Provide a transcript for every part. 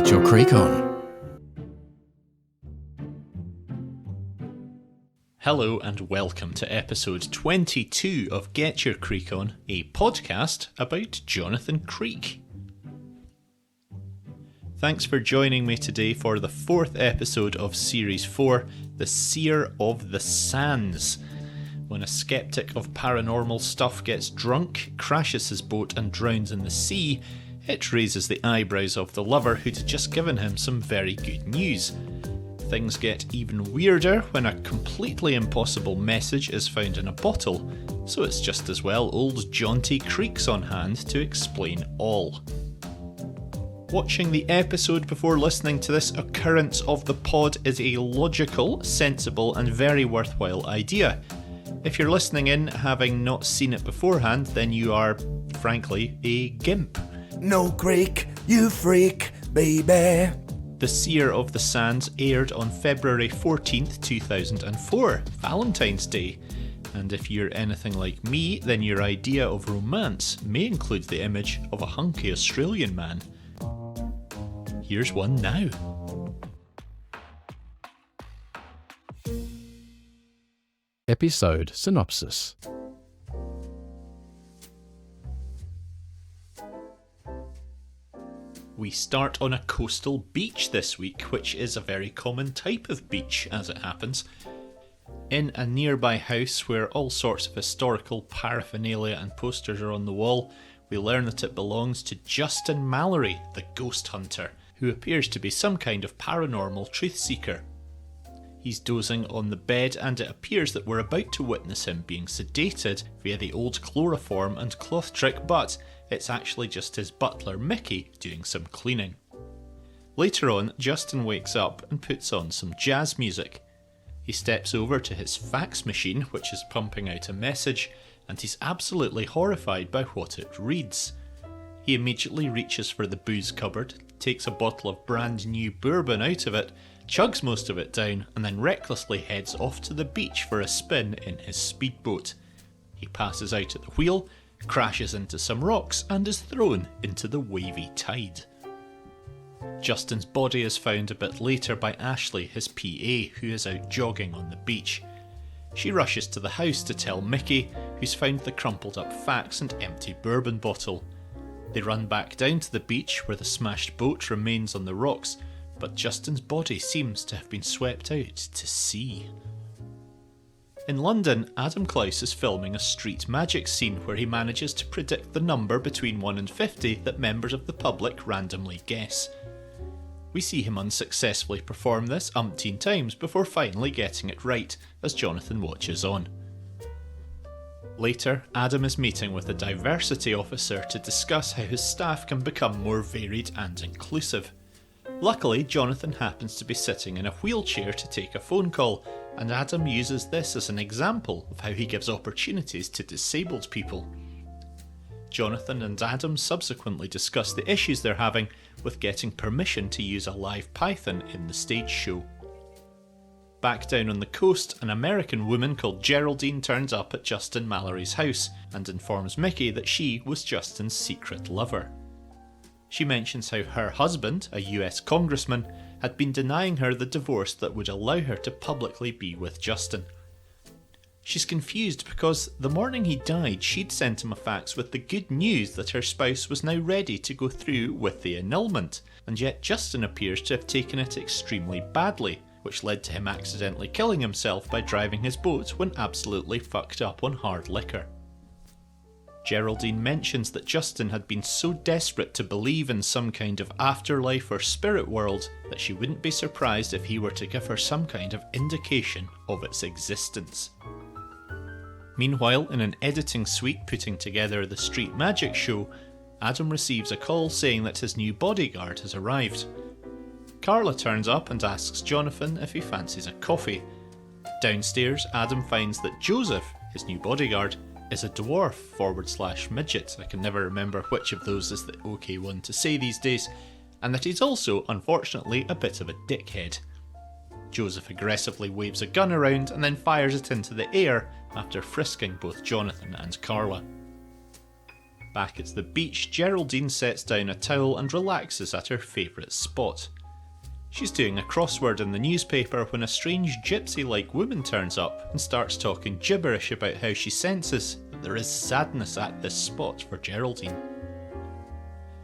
Get your creek on. Hello and welcome to episode 22 of Get Your Creek On, a podcast about Jonathan Creek. Thanks for joining me today for the fourth episode of Series 4, The Seer of the Sands. When a skeptic of paranormal stuff gets drunk, crashes his boat and drowns in the sea, it raises the eyebrows of the lover who'd just given him some very good news. Things get even weirder when a completely impossible message is found in a bottle, so it's just as well old Jaunty Creek's on hand to explain all. Watching the episode before listening to this occurrence of the pod is a logical, sensible and very worthwhile idea. If you're listening in having not seen it beforehand, then you are, frankly, a gimp. No creek, you freak, baby. The Seer of the Sands aired on February 14th, 2004, Valentine's Day. And if you're anything like me, then your idea of romance may include the image of a hunky Australian man. Here's one now. Episode synopsis. We start on a coastal beach this week, which is a very common type of beach, as it happens. In a nearby house where all sorts of historical paraphernalia and posters are on the wall, we learn that it belongs to Justin Mallory, the ghost hunter, who appears to be some kind of paranormal truth seeker. He's dozing on the bed and it appears that we're about to witness him being sedated via the old chloroform and cloth trick, but it's actually just his butler Mickey doing some cleaning. Later on, Justin wakes up and puts on some jazz music. He steps over to his fax machine, which is pumping out a message, and he's absolutely horrified by what it reads. He immediately reaches for the booze cupboard, takes a bottle of brand new bourbon out of it, chugs most of it down, and then recklessly heads off to the beach for a spin in his speedboat. He passes out at the wheel, crashes into some rocks, and is thrown into the wavy tide. Justin's body is found a bit later by Ashley, his PA, who is out jogging on the beach. She rushes to the house to tell Mickey, who's found the crumpled up fax and empty bourbon bottle. They run back down to the beach where the smashed boat remains on the rocks, but Justin's body seems to have been swept out to sea. In London, Adam Klaus is filming a street magic scene where he manages to predict the number between 1 and 50 that members of the public randomly guess. We see him unsuccessfully perform this umpteen times before finally getting it right as Jonathan watches on. Later, Adam is meeting with a diversity officer to discuss how his staff can become more varied and inclusive. Luckily, Jonathan happens to be sitting in a wheelchair to take a phone call, and Adam uses this as an example of how he gives opportunities to disabled people. Jonathan and Adam subsequently discuss the issues they're having with getting permission to use a live python in the stage show. Back down on the coast, an American woman called Geraldine turns up at Justin Mallory's house and informs Mickey that she was Justin's secret lover. She mentions how her husband, a US congressman, had been denying her the divorce that would allow her to publicly be with Justin. She's confused because the morning he died, she'd sent him a fax with the good news that her spouse was now ready to go through with the annulment, and yet Justin appears to have taken it extremely badly, which led to him accidentally killing himself by driving his boat when absolutely fucked up on hard liquor. Geraldine mentions that Justin had been so desperate to believe in some kind of afterlife or spirit world that she wouldn't be surprised if he were to give her some kind of indication of its existence. Meanwhile, in an editing suite putting together the street magic show, Adam receives a call saying that his new bodyguard has arrived. Carla turns up and asks Jonathan if he fancies a coffee. Downstairs, Adam finds that Joseph, his new bodyguard, is a dwarf / midget, I can never remember which of those is the okay one to say these days, and that he's also, unfortunately, a bit of a dickhead. Joseph aggressively waves a gun around and then fires it into the air after frisking both Jonathan and Carla. Back at the beach, Geraldine sets down a towel and relaxes at her favourite spot. She's doing a crossword in the newspaper when a strange gypsy-like woman turns up and starts talking gibberish about how she senses that there is sadness at this spot for Geraldine.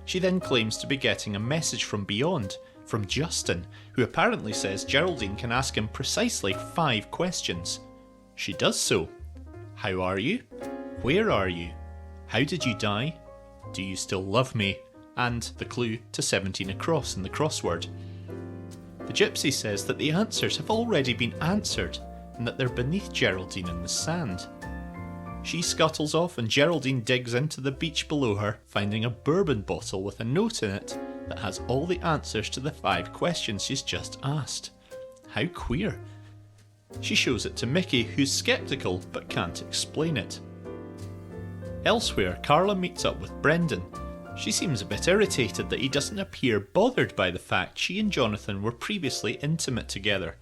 She then claims to be getting a message from beyond, from Justin, who apparently says Geraldine can ask him precisely 5 questions. She does so. How are you? Where are you? How did you die? Do you still love me? And the clue to 17 across in the crossword. The gypsy says that the answers have already been answered and that they're beneath Geraldine in the sand. She scuttles off and Geraldine digs into the beach below her, finding a bourbon bottle with a note in it that has all the answers to the 5 questions she's just asked. How queer. She shows it to Mickey, who's sceptical but can't explain it. Elsewhere, Carla meets up with Brendan. She seems a bit irritated that he doesn't appear bothered by the fact she and Jonathan were previously intimate together.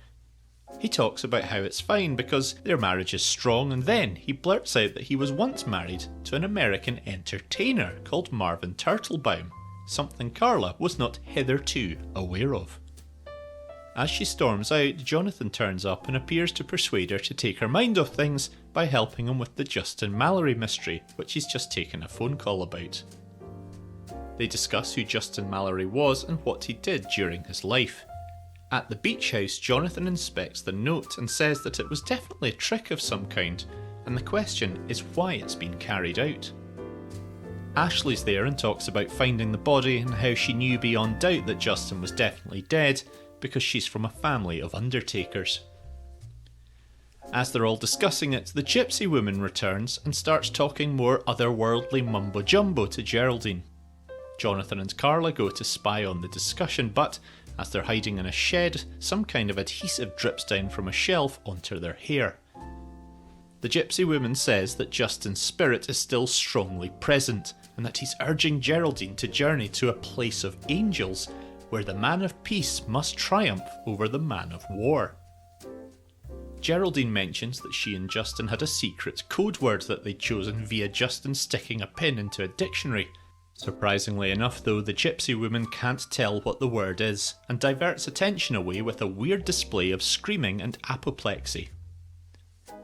He talks about how it's fine because their marriage is strong, and then he blurts out that he was once married to an American entertainer called Marvin Turtlebaum, something Carla was not hitherto aware of. As she storms out, Jonathan turns up and appears to persuade her to take her mind off things by helping him with the Justin Mallory mystery, which he's just taken a phone call about. They discuss who Justin Mallory was and what he did during his life. At the beach house, Jonathan inspects the note and says that it was definitely a trick of some kind, and the question is why it's been carried out. Ashley's there and talks about finding the body and how she knew beyond doubt that Justin was definitely dead because she's from a family of undertakers. As they're all discussing it, the gypsy woman returns and starts talking more otherworldly mumbo-jumbo to Geraldine. Jonathan and Carla go to spy on the discussion, but as they're hiding in a shed, some kind of adhesive drips down from a shelf onto their hair. The gypsy woman says that Justin's spirit is still strongly present, and that he's urging Geraldine to journey to a place of angels, where the man of peace must triumph over the man of war. Geraldine mentions that she and Justin had a secret code word that they'd chosen via Justin sticking a pin into a dictionary. Surprisingly enough though, the gypsy woman can't tell what the word is, and diverts attention away with a weird display of screaming and apoplexy.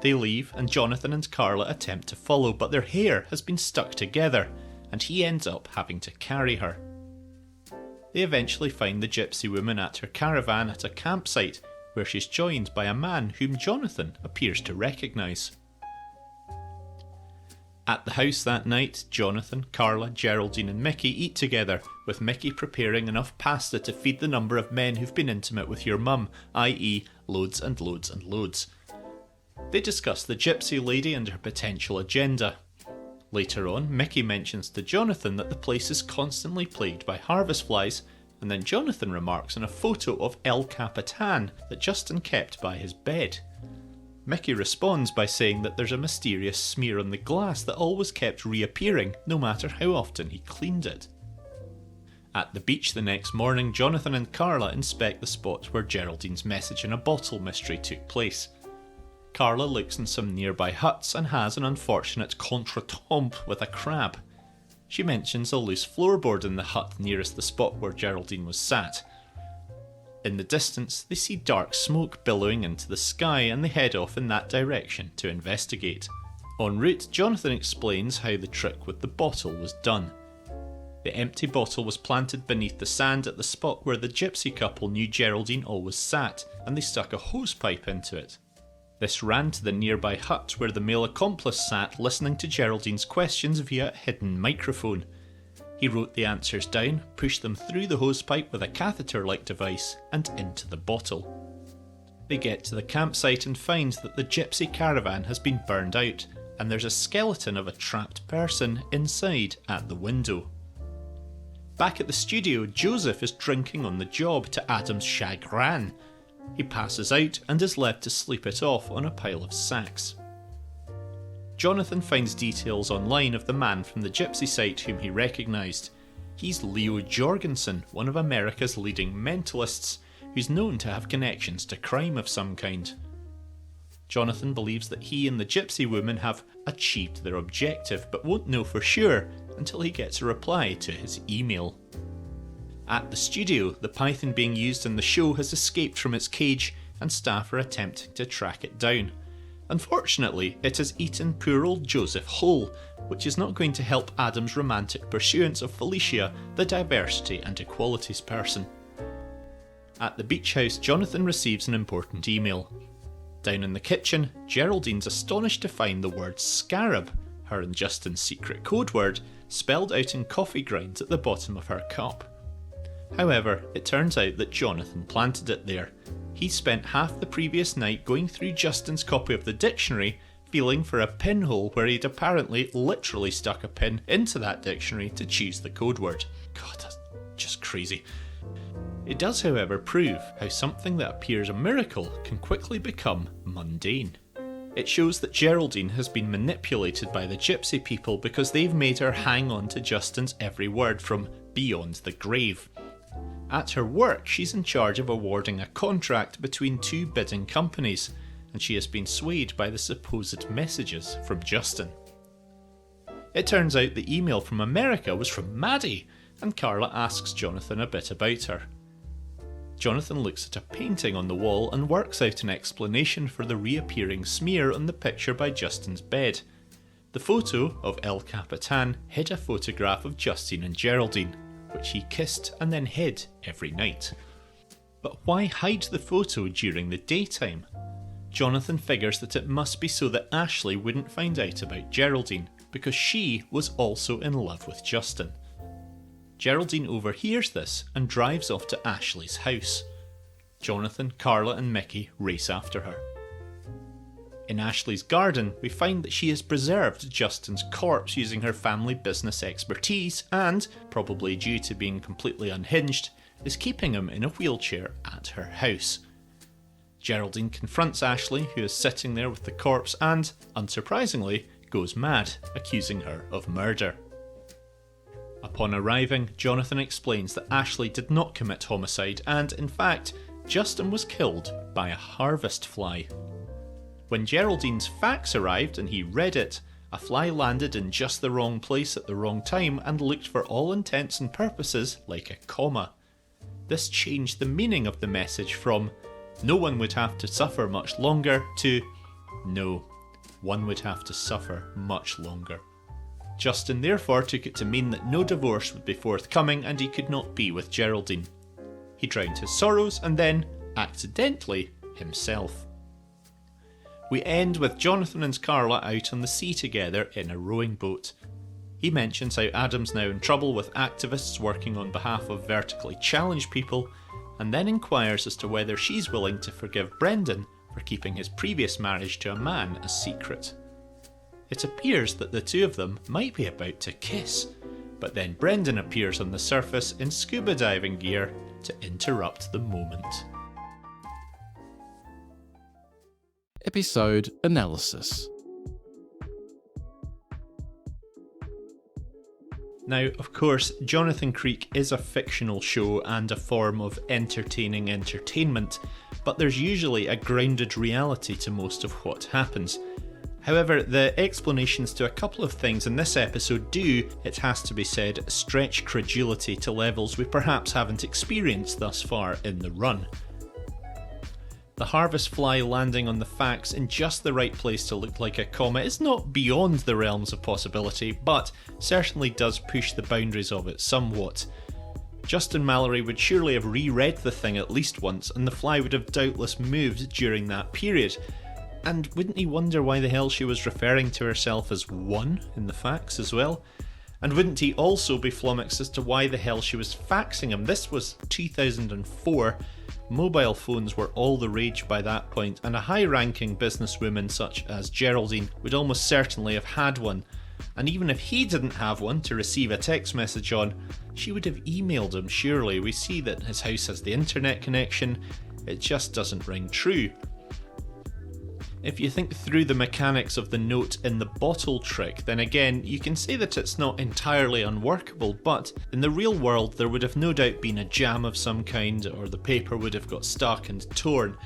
They leave, and Jonathan and Carla attempt to follow, but their hair has been stuck together, and he ends up having to carry her. They eventually find the gypsy woman at her caravan at a campsite, where she's joined by a man whom Jonathan appears to recognise. At the house that night, Jonathan, Carla, Geraldine and Mickey eat together, with Mickey preparing enough pasta to feed the number of men who've been intimate with your mum, i.e. loads and loads and loads. They discuss the gypsy lady and her potential agenda. Later on, Mickey mentions to Jonathan that the place is constantly plagued by harvest flies, and then Jonathan remarks on a photo of El Capitan that Justin kept by his bed. Mickey responds by saying that there's a mysterious smear on the glass that always kept reappearing no matter how often he cleaned it. At the beach the next morning, Jonathan and Carla inspect the spot where Geraldine's message in a bottle mystery took place. Carla looks in some nearby huts and has an unfortunate contretemps with a crab. She mentions a loose floorboard in the hut nearest the spot where Geraldine was sat. In the distance, they see dark smoke billowing into the sky and they head off in that direction to investigate. En route, Jonathan explains how the trick with the bottle was done. The empty bottle was planted beneath the sand at the spot where the gypsy couple knew Geraldine always sat, and they stuck a hose pipe into it. This ran to the nearby hut where the male accomplice sat listening to Geraldine's questions via a hidden microphone. He wrote the answers down, pushed them through the hosepipe with a catheter-like device, and into the bottle. They get to the campsite and find that the gypsy caravan has been burned out, and there's a skeleton of a trapped person inside at the window. Back at the studio, Joseph is drinking on the job to Adam's chagrin. He passes out and is left to sleep it off on a pile of sacks. Jonathan finds details online of the man from the gypsy site whom he recognised. He's Leo Jorgensen, one of America's leading mentalists, who's known to have connections to crime of some kind. Jonathan believes that he and the gypsy woman have achieved their objective, but won't know for sure until he gets a reply to his email. At the studio, the python being used in the show has escaped from its cage and staff are attempting to track it down. Unfortunately, it has eaten poor old Joseph whole, which is not going to help Adam's romantic pursuance of Felicia, the diversity and equalities person. At the beach house, Jonathan receives an important email. Down in the kitchen, Geraldine's astonished to find the word scarab, her and Justin's secret code word, spelled out in coffee grounds at the bottom of her cup. However, it turns out that Jonathan planted it there. He spent half the previous night going through Justin's copy of the dictionary, feeling for a pinhole where he'd apparently literally stuck a pin into that dictionary to choose the code word. God, that's just crazy. It does, however, prove how something that appears a miracle can quickly become mundane. It shows that Geraldine has been manipulated by the gypsy people because they've made her hang on to Justin's every word from beyond the grave. At her work, she's in charge of awarding a contract between two bidding companies, and she has been swayed by the supposed messages from Justin. It turns out the email from America was from Maddie, and Carla asks Jonathan a bit about her. Jonathan looks at a painting on the wall and works out an explanation for the reappearing smear on the picture by Justin's bed. The photo of El Capitan hid a photograph of Justin and Geraldine, which he kissed and then hid every night. But why hide the photo during the daytime? Jonathan figures that it must be so that Ashley wouldn't find out about Geraldine, because she was also in love with Justin. Geraldine overhears this and drives off to Ashley's house. Jonathan, Carla and Mickey race after her. In Ashley's garden, we find that she has preserved Justin's corpse using her family business expertise and, probably due to being completely unhinged, is keeping him in a wheelchair at her house. Geraldine confronts Ashley, who is sitting there with the corpse and, unsurprisingly, goes mad, accusing her of murder. Upon arriving, Jonathan explains that Ashley did not commit homicide and, in fact, Justin was killed by a harvest fly. When Geraldine's fax arrived and he read it, a fly landed in just the wrong place at the wrong time and looked for all intents and purposes like a comma. This changed the meaning of the message from "no one would have to suffer much longer" to "no, one would have to suffer much longer." Justin therefore took it to mean that no divorce would be forthcoming and he could not be with Geraldine. He drowned his sorrows and then, accidentally, himself. We end with Jonathan and Carla out on the sea together in a rowing boat. He mentions how Adam's now in trouble with activists working on behalf of vertically challenged people, and then inquires as to whether she's willing to forgive Brendan for keeping his previous marriage to a man a secret. It appears that the two of them might be about to kiss, but then Brendan appears on the surface in scuba diving gear to interrupt the moment. Episode Analysis. Now, of course, Jonathan Creek is a fictional show and a form of entertaining entertainment, but there's usually a grounded reality to most of what happens. However, the explanations to a couple of things in this episode do, it has to be said, stretch credulity to levels we perhaps haven't experienced thus far in the run. The harvest fly landing on the fax in just the right place to look like a comma is not beyond the realms of possibility, but certainly does push the boundaries of it somewhat. Justin Mallory would surely have reread the thing at least once, and the fly would have doubtless moved during that period. And wouldn't he wonder why the hell she was referring to herself as one in the fax as well? And wouldn't he also be flummoxed as to why the hell she was faxing him? This was 2004. Mobile phones were all the rage by that point, and a high-ranking businesswoman such as Geraldine would almost certainly have had one. And even if he didn't have one to receive a text message on, she would have emailed him surely. We see that his house has the internet connection, it just doesn't ring true. If you think through the mechanics of the note in the bottle trick, then again, you can say that it's not entirely unworkable, but in the real world there would have no doubt been a jam of some kind, or the paper would have got stuck and torn.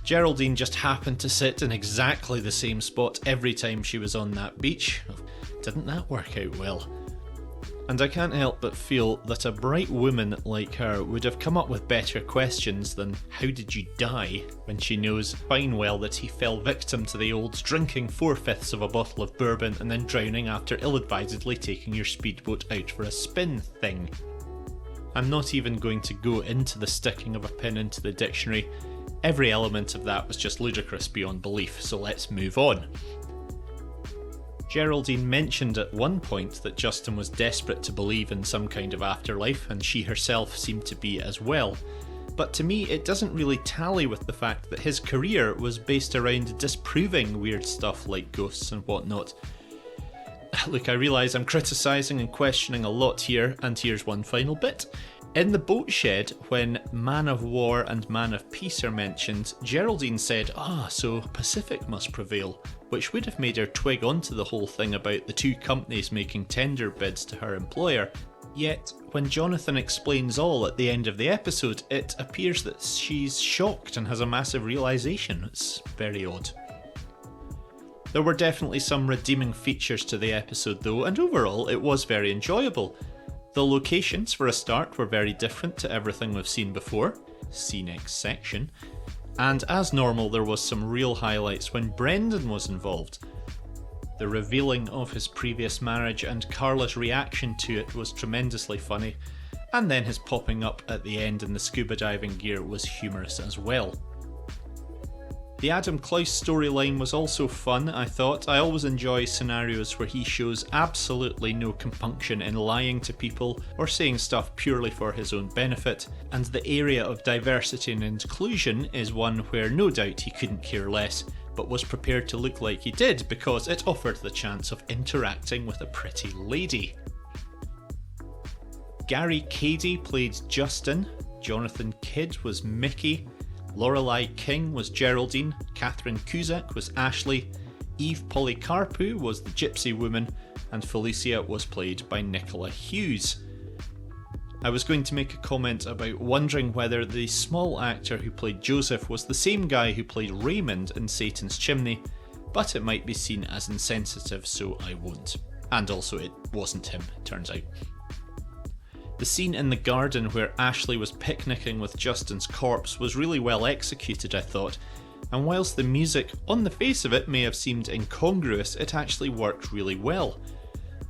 Geraldine just happened to sit in exactly the same spot every time she was on that beach. Didn't that work out well? and I can't help but feel that a bright woman like her would have come up with better questions than "How did you die?" when she knows fine well that he fell victim to the old drinking 4/5 of a bottle of bourbon and then drowning after ill-advisedly taking your speedboat out for a spin thing. I'm not even going to go into the sticking of a pin into the dictionary. Every element of that was just ludicrous beyond belief, so let's move on. Geraldine mentioned at one point that Justin was desperate to believe in some kind of afterlife, and she herself seemed to be as well. But to me, it doesn't really tally with the fact that his career was based around disproving weird stuff like ghosts and whatnot. Look, I realise I'm criticising and questioning a lot here, and here's one final bit. In the boat shed, when Man of War and Man of Peace are mentioned, Geraldine said, so Pacific must prevail, which would have made her twig onto the whole thing about the two companies making tender bids to her employer. Yet, when Jonathan explains all at the end of the episode, it appears that she's shocked and has a massive realisation. It's very odd. There were definitely some redeeming features to the episode though, and overall it was very enjoyable. The locations, for a start, were very different to everything we've seen before. See next section. And as normal, there was some real highlights when Brendan was involved. The revealing of his previous marriage and Carla's reaction to it was tremendously funny, and then his popping up at the end in the scuba diving gear was humorous as well. The Adam Klaus storyline was also fun, I thought. I always enjoy scenarios where he shows absolutely no compunction in lying to people or saying stuff purely for his own benefit, and the area of diversity and inclusion is one where no doubt he couldn't care less, but was prepared to look like he did because it offered the chance of interacting with a pretty lady. Gary Cady played Justin, Jonathan Kidd was Mickey, Lorelei King was Geraldine, Catherine Cusack was Ashley, Eve Polycarpou was the Gypsy Woman, and Felicia was played by Nicola Hughes. I was going to make a comment about wondering whether the small actor who played Joseph was the same guy who played Raymond in Satan's Chimney, but it might be seen as insensitive, so I won't. And also it wasn't him, turns out. The scene in the garden where Ashley was picnicking with Justin's corpse was really well executed, I thought, and whilst the music on the face of it may have seemed incongruous, it actually worked really well.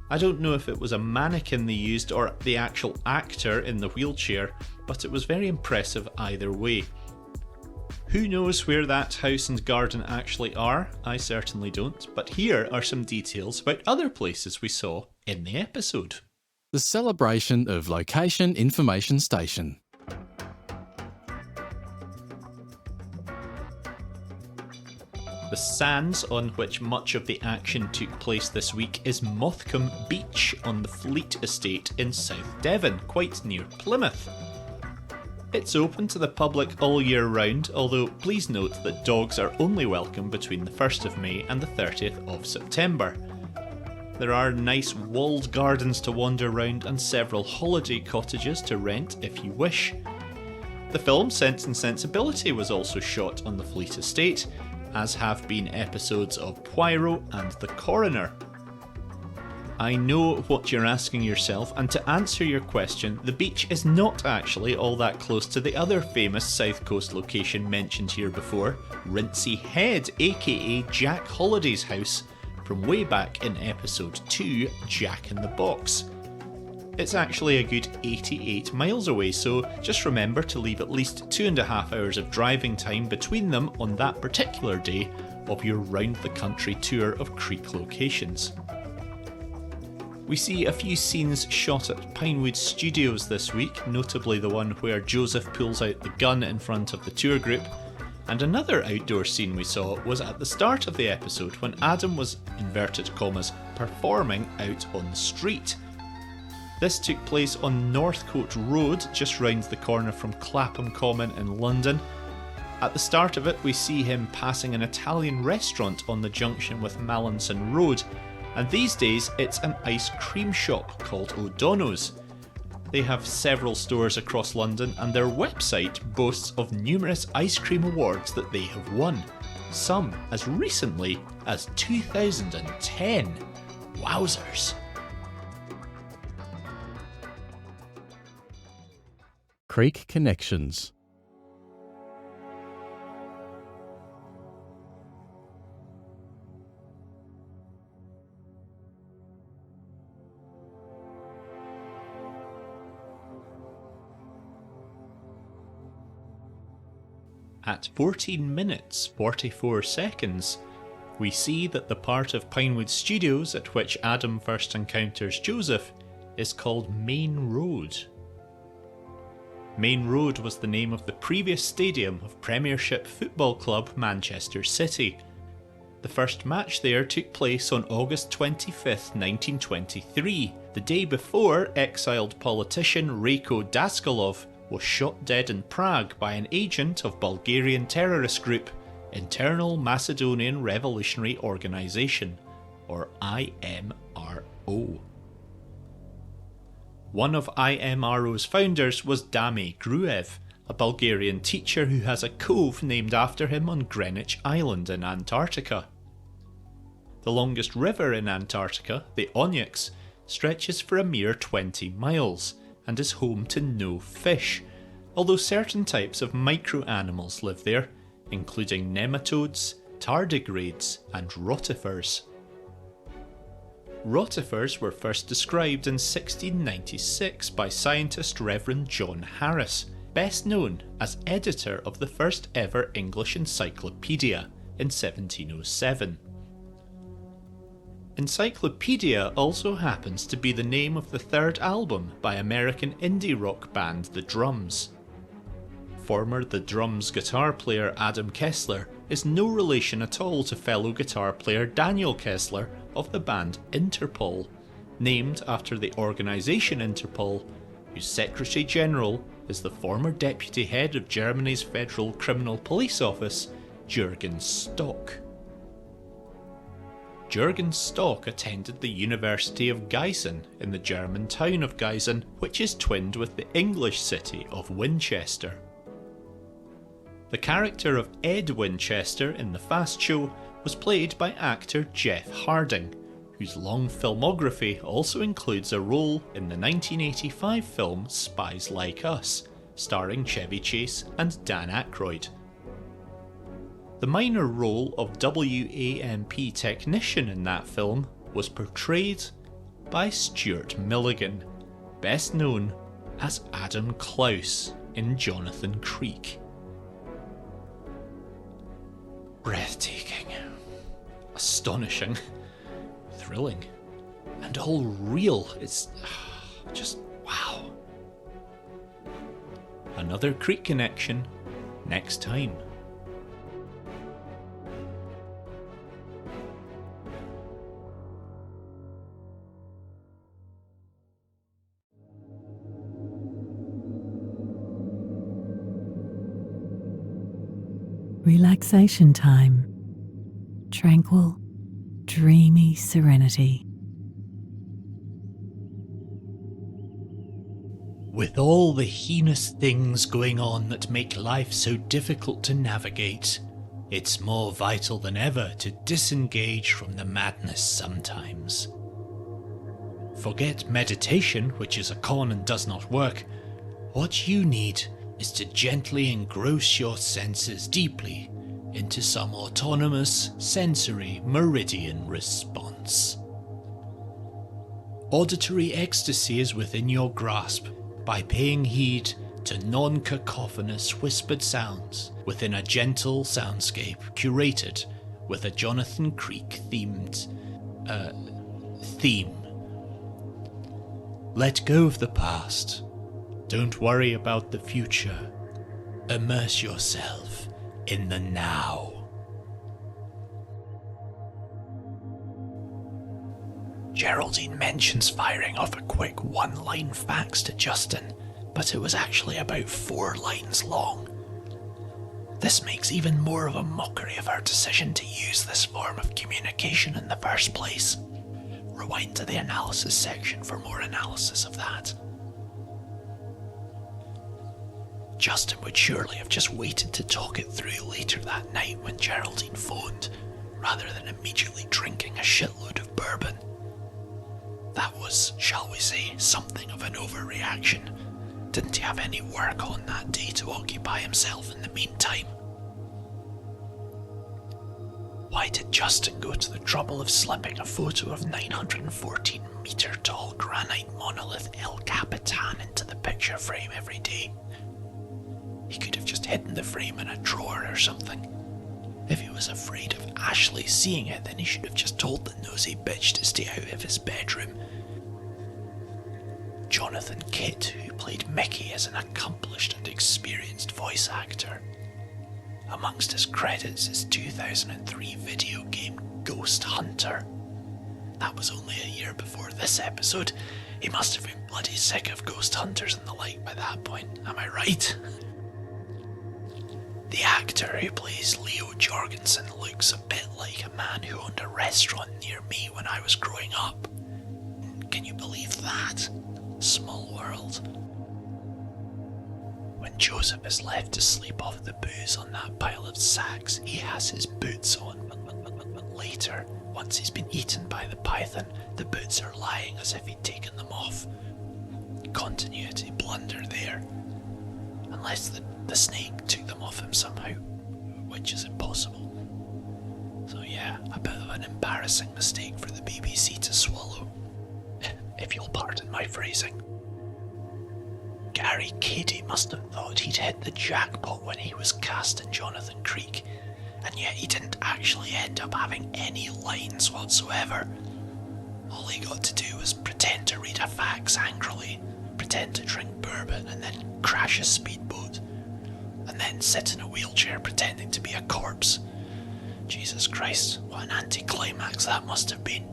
I don't know if it was a mannequin they used or the actual actor in the wheelchair, but it was very impressive either way. Who knows where that house and garden actually are? I certainly don't, but here are some details about other places we saw in the episode. The celebration of Location Information Station. The sands on which much of the action took place this week is Mothcombe Beach on the Fleet Estate in South Devon, quite near Plymouth. It's open to the public all year round, although please note that dogs are only welcome between the 1st of May and the 30th of September. There are nice walled gardens to wander around and several holiday cottages to rent if you wish. The film Sense and Sensibility was also shot on the Fleet Estate, as have been episodes of Poirot and The Coroner. I know what you're asking yourself, and to answer your question, the beach is not actually all that close to the other famous South Coast location mentioned here before, Rinsey Head, aka Jack Holliday's house, from way back in episode 2, Jack in the Box. It's actually a good 88 miles away, so just remember to leave at least 2.5 hours of driving time between them on that particular day of your round the country tour of creek locations. We see a few scenes shot at Pinewood Studios this week, notably the one where Joseph pulls out the gun in front of the tour group, and another outdoor scene we saw was at the start of the episode when Adam was, inverted commas, performing out on the street. This took place on Northcote Road, just round the corner from Clapham Common in London. At the start of it, we see him passing an Italian restaurant on the junction with Mallinson Road, and these days it's an ice cream shop called O'Donnell's. They have several stores across London, and their website boasts of numerous ice cream awards that they have won, some as recently as 2010. Wowzers! Creek Connections. At 14 minutes 44 seconds, we see that the part of Pinewood Studios at which Adam first encounters Joseph is called Main Road. Main Road was the name of the previous stadium of Premiership football club Manchester City. The first match there took place on August 25th, 1923, the day before exiled politician Rajko Daskalov was shot dead in Prague by an agent of Bulgarian terrorist group Internal Macedonian Revolutionary Organization, or IMRO. One of IMRO's founders was Dami Gruev, a Bulgarian teacher who has a cove named after him on Greenwich Island in Antarctica. The longest river in Antarctica, the Onyx, stretches for a mere 20 miles and is home to no fish, although certain types of micro-animals live there, including nematodes, tardigrades and rotifers. Rotifers were first described in 1696 by scientist Reverend John Harris, best known as editor of the first ever English encyclopedia in 1707. Encyclopedia also happens to be the name of the third album by American indie rock band The Drums. Former The Drums guitar player Adam Kessler is no relation at all to fellow guitar player Daniel Kessler of the band Interpol, named after the organisation Interpol, whose Secretary General is the former deputy head of Germany's Federal Criminal Police Office, Jürgen Stock. Jürgen Stock attended the University of Gießen in the German town of Gießen, which is twinned with the English city of Winchester. The character of Ed Winchester in The Fast Show was played by actor Jeff Harding, whose long filmography also includes a role in the 1985 film Spies Like Us, starring Chevy Chase and Dan Aykroyd. The minor role of WAMP technician in that film was portrayed by Stuart Milligan, best known as Adam Klaus in Jonathan Creek. Breathtaking, astonishing, thrilling, and all real. It's just wow. Another Creek connection next time. Relaxation time. Tranquil, dreamy serenity. With all the heinous things going on that make life so difficult to navigate, it's more vital than ever to disengage from the madness sometimes. Forget meditation, which is a con and does not work. What you need is to gently engross your senses deeply into some autonomous sensory meridian response. Auditory ecstasy is within your grasp by paying heed to non-cacophonous whispered sounds within a gentle soundscape curated with a Jonathan Creek themed theme. Let go of the past. Don't worry about the future. Immerse yourself in the now. Geraldine mentions firing off a quick one-line fax to Justin, but it was actually about 4 lines long. This makes even more of a mockery of her decision to use this form of communication in the first place. Rewind to the analysis section for more analysis of that. Justin would surely have just waited to talk it through later that night when Geraldine phoned, rather than immediately drinking a shitload of bourbon. That was, shall we say, something of an overreaction, Didn't he have any work on that day to occupy himself in the meantime? Why did Justin go to the trouble of slipping a photo of 914 metre tall granite monolith El Capitan into the picture frame every day? He could have just hidden the frame in a drawer or something. If he was afraid of Ashley seeing it, then he should have just told the nosy bitch to stay out of his bedroom. Jonathan Kidd, who played Mickey, is an accomplished and experienced voice actor. Amongst his credits is 2003 video game Ghost Hunter. That was only a year before this episode. He must have been bloody sick of ghost hunters and the like by that point, am I right? The actor who plays Leo Jorgensen looks a bit like a man who owned a restaurant near me when I was growing up. Can you believe that? Small world. When Joseph is left to sleep off the booze on that pile of sacks, he has his boots on. But later, once he's been eaten by the python, the boots are lying as if he'd taken them off. Continuity blunder there. Unless the snake took them off him somehow, which is impossible. So yeah, a bit of an embarrassing mistake for the BBC to swallow, if you'll pardon my phrasing. Gary Cady must have thought he'd hit the jackpot when he was cast in Jonathan Creek, and yet he didn't actually end up having any lines whatsoever. All he got to do was pretend to read a fax angrily, pretend to drink bourbon and then crash a speedboat, and then sit in a wheelchair pretending to be a corpse. Jesus Christ, what an anticlimax that must have been.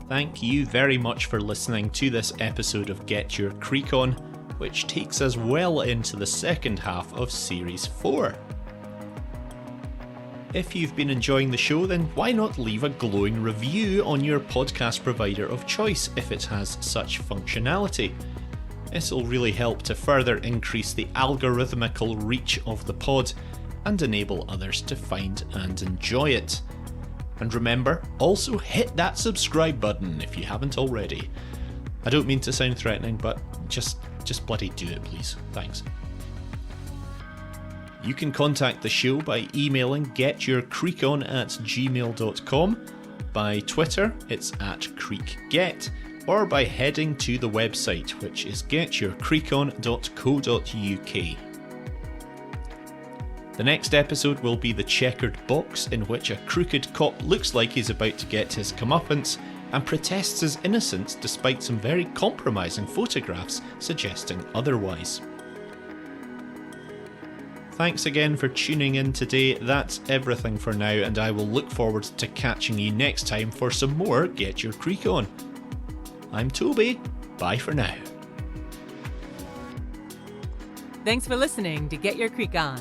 Thank you very much for listening to this episode of Get Your Creek On, which takes us well into the second half of Series 4. If you've been enjoying the show, then why not leave a glowing review on your podcast provider of choice if it has such functionality? This'll really help to further increase the algorithmical reach of the pod and enable others to find and enjoy it. And remember, also hit that subscribe button if you haven't already. I don't mean to sound threatening, but just bloody do it, please. Thanks. You can contact the show by emailing getyourcreekon@gmail.com, by Twitter it's @creekget, or by heading to the website, which is getyourcreekon.co.uk. The next episode will be the checkered box, in which a crooked cop looks like he's about to get his comeuppance and protests his innocence despite some very compromising photographs suggesting otherwise. Thanks again for tuning in today. That's everything for now, and I will look forward to catching you next time for some more Get Your Creek On. I'm Toby. Bye for now. Thanks for listening to Get Your Creek On.